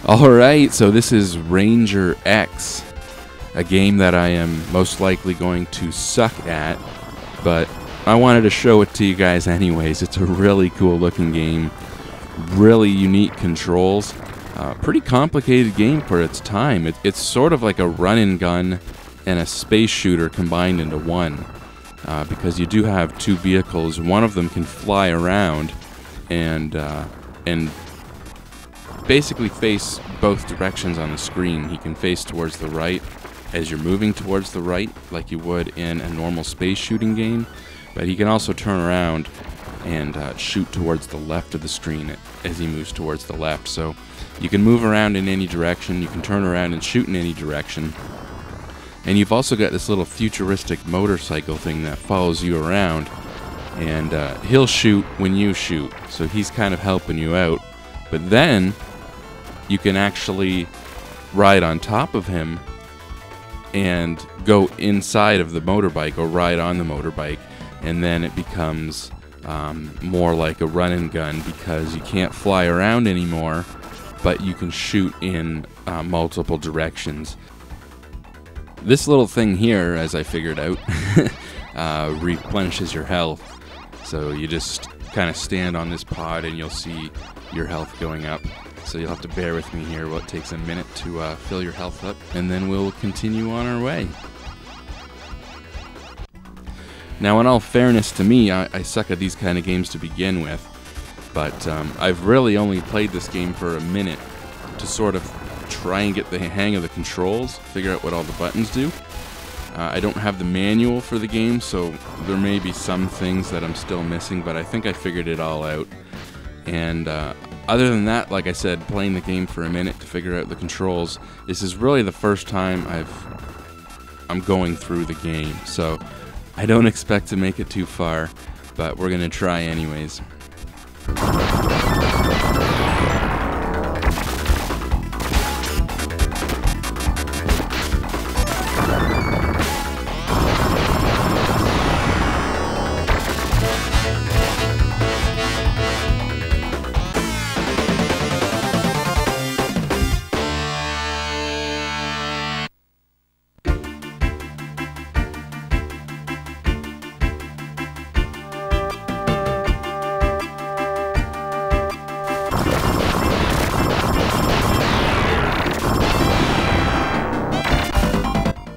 Alright, so this is Ranger X, a game that I am most likely going to suck at, but I wanted to show it to you guys anyways. It's a really cool looking game, really unique controls, pretty complicated game for its time. It's sort of like a run and gun and a space shooter combined into one, because you do have two vehicles. One of them can fly around and basically face both directions on the screen. He can face towards the right as you're moving towards the right, like you would in a normal space shooting game, but he can also turn around and shoot towards the left of the screen as he moves towards the left. So you can move around in any direction, you can turn around and shoot in any direction, and you've also got this little futuristic motorcycle thing that follows you around, and he'll shoot when you shoot, so he's kind of helping you out. But then you can actually ride on top of him and go inside of the motorbike or ride on the motorbike, and then it becomes more like a run and gun because you can't fly around anymore, but you can shoot in multiple directions. This little thing here, as I figured out, replenishes your health. So you just kind of stand on this pod and you'll see your health going up. So you'll have to bear with me here while it takes a minute to fill your health up, and then we'll continue on our way. Now, in all fairness to me, I suck at these kind of games to begin with, but I've really only played this game for a minute to sort of try and get the hang of the controls, figure out what all the buttons do. I don't have the manual for the game, so there may be some things that I'm still missing, but I think I figured it all out. And other than that, like I said, playing the game for a minute to figure out the controls, this is really the first time I'm going through the game, so I don't expect to make it too far, but we're gonna try anyways.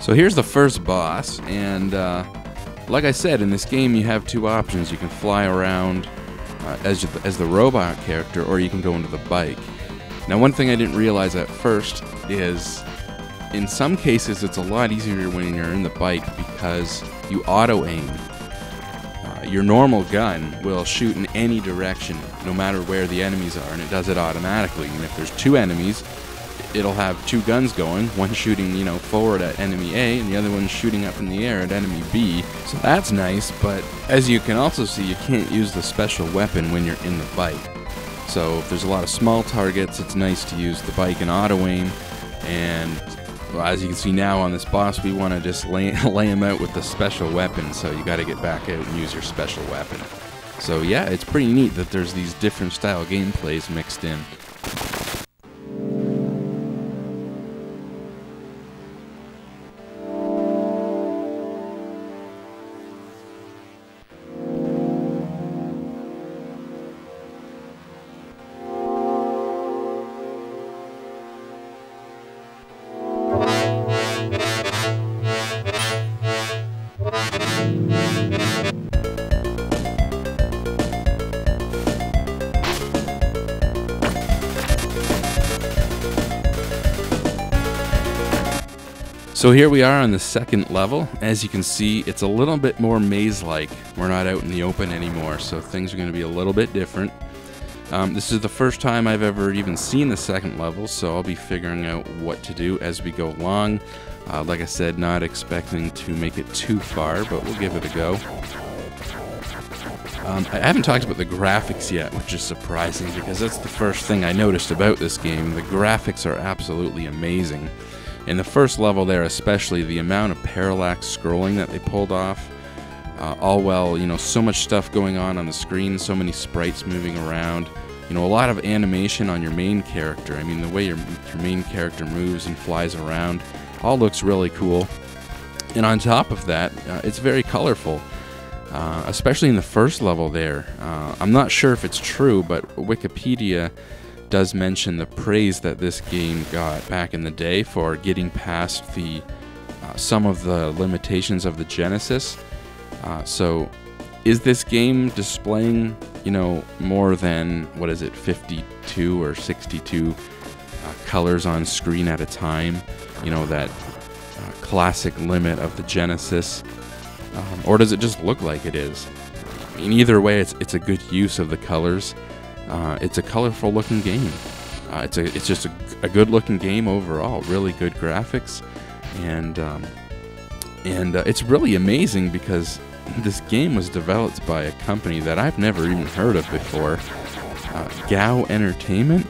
So here's the first boss, and like I said, in this game you have two options. You can fly around as the robot character, or you can go into the bike. Now, one thing I didn't realize at first is in some cases it's a lot easier when you're in the bike because you auto-aim. Your normal gun will shoot in any direction, no matter where the enemies are, and it does it automatically. And if there's two enemies, it'll have two guns going, one shooting, forward at enemy A, and the other one shooting up in the air at enemy B. So that's nice, but as you can also see, you can't use the special weapon when you're in the bike. So if there's a lot of small targets, it's nice to use the bike and auto-aim, and well, as you can see now on this boss, we want to just lay him out with the special weapon, so you got to get back out and use your special weapon. So yeah, it's pretty neat that there's these different style gameplays mixed in. So here we are on the second level. As you can see, it's a little bit more maze-like. We're not out in the open anymore, so things are going to be a little bit different. This is the first time I've ever even seen the second level, so I'll be figuring out what to do as we go along. Like I said, not expecting to make it too far, but we'll give it a go. I haven't talked about the graphics yet, which is surprising because that's the first thing I noticed about this game. The graphics are absolutely amazing. In the first level there especially, the amount of parallax scrolling that they pulled off, all while, so much stuff going on the screen, so many sprites moving around, You know, a lot of animation on your main character. I mean, the way your main character moves and flies around all looks really cool. And on top of that, it's very colorful, especially in the first level there. I'm not sure if it's true, but Wikipedia does mention the praise that this game got back in the day for getting past the some of the limitations of the Genesis. So is this game displaying, you know, more than, what is it, 52 or 62 colors on screen at a time? You know, that classic limit of the Genesis, or does it just look like it is? I mean, either way, it's a good use of the colors. It's a colorful looking game. It's just a good looking game overall. Really good graphics, and it's really amazing because this game was developed by a company that I've never even heard of before, Gau Entertainment.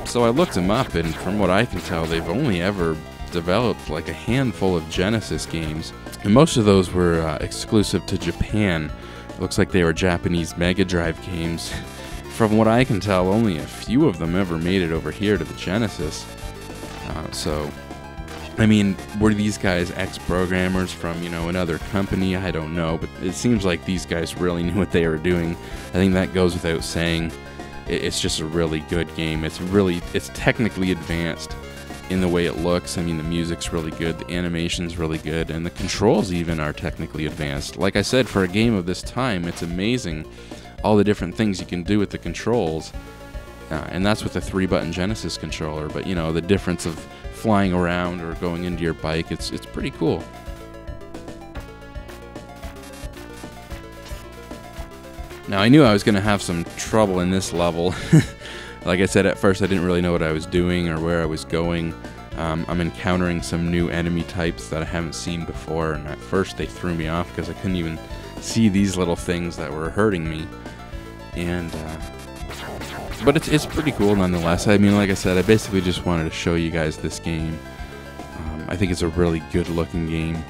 So I looked them up, and from what I can tell, they've only ever developed like a handful of Genesis games, and most of those were exclusive to Japan. It looks like they were Japanese Mega Drive games. From what I can tell, only a few of them ever made it over here to the Genesis. So, I mean, were these guys ex-programmers from, you know, another company? I don't know, but it seems like these guys really knew what they were doing. I think that goes without saying. It's just a really good game. It's technically advanced in the way it looks. I mean, the music's really good, the animation's really good, and the controls even are technically advanced. Like I said, for a game of this time, it's amazing all the different things you can do with the controls. And that's with the 3-button Genesis controller, but you know, the difference of flying around or going into your bike, it's pretty cool. Now, I knew I was going to have some trouble in this level. Like I said, at first I didn't really know what I was doing or where I was going. I'm encountering some new enemy types that I haven't seen before, and at first they threw me off because I couldn't even see these little things that were hurting me. And but it's pretty cool nonetheless. I mean, like I said, I basically just wanted to show you guys this game. I think it's a really good looking game.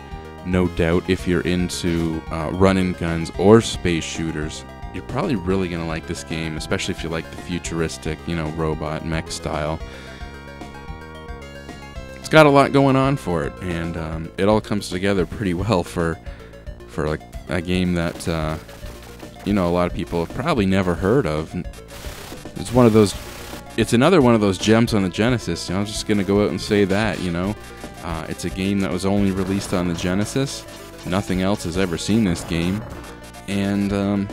No doubt, if you're into run-and guns or space shooters, you're probably really going to like this game, especially if you like the futuristic, you know, robot mech style. It's got a lot going on for it, and it all comes together pretty well for like a game that you know, a lot of people have probably never heard of. It's one of those. It's another one of those gems on the Genesis. You know, I'm just gonna go out and say that. You know, it's a game that was only released on the Genesis. Nothing else has ever seen this game, and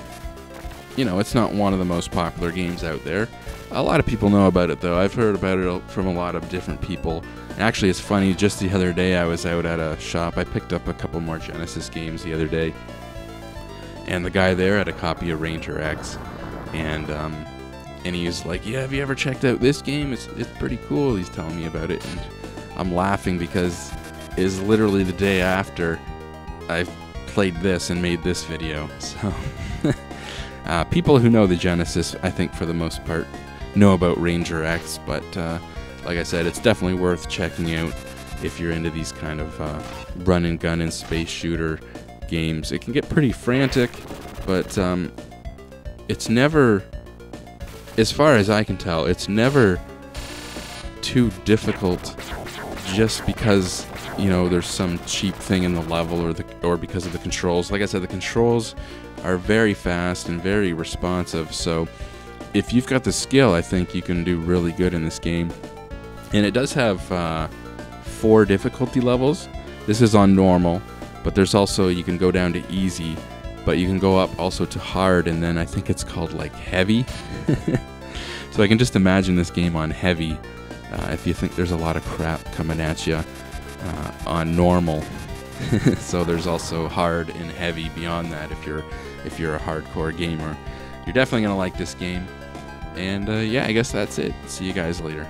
you know, it's not one of the most popular games out there. A lot of people know about it, though. I've heard about it from a lot of different people. Actually, it's funny, just the other day I was out at a shop. I picked up a couple more Genesis games the other day, and the guy there had a copy of Ranger X, and he was like, yeah, have you ever checked out this game? It's pretty cool. He's telling me about it, and I'm laughing because it's literally the day after I played this and made this video. So people who know the Genesis, I think for the most part, know about Ranger X, but like I said, it's definitely worth checking out if you're into these kind of run and gun and space shooter games. It can get pretty frantic, but it's never, as far as I can tell, it's never too difficult just because, you know, there's some cheap thing in the level or because of the controls. Like I said, the controls are very fast and very responsive, so if you've got the skill, I think you can do really good in this game. And it does have 4 difficulty levels. This is on normal, but there's also, you can go down to easy, but you can go up also to hard, and then I think it's called like heavy. So I can just imagine this game on heavy if you think there's a lot of crap coming at you on normal. So there's also hard and heavy beyond that if you're a hardcore gamer. You're definitely going to like this game. And yeah, I guess that's it. See you guys later.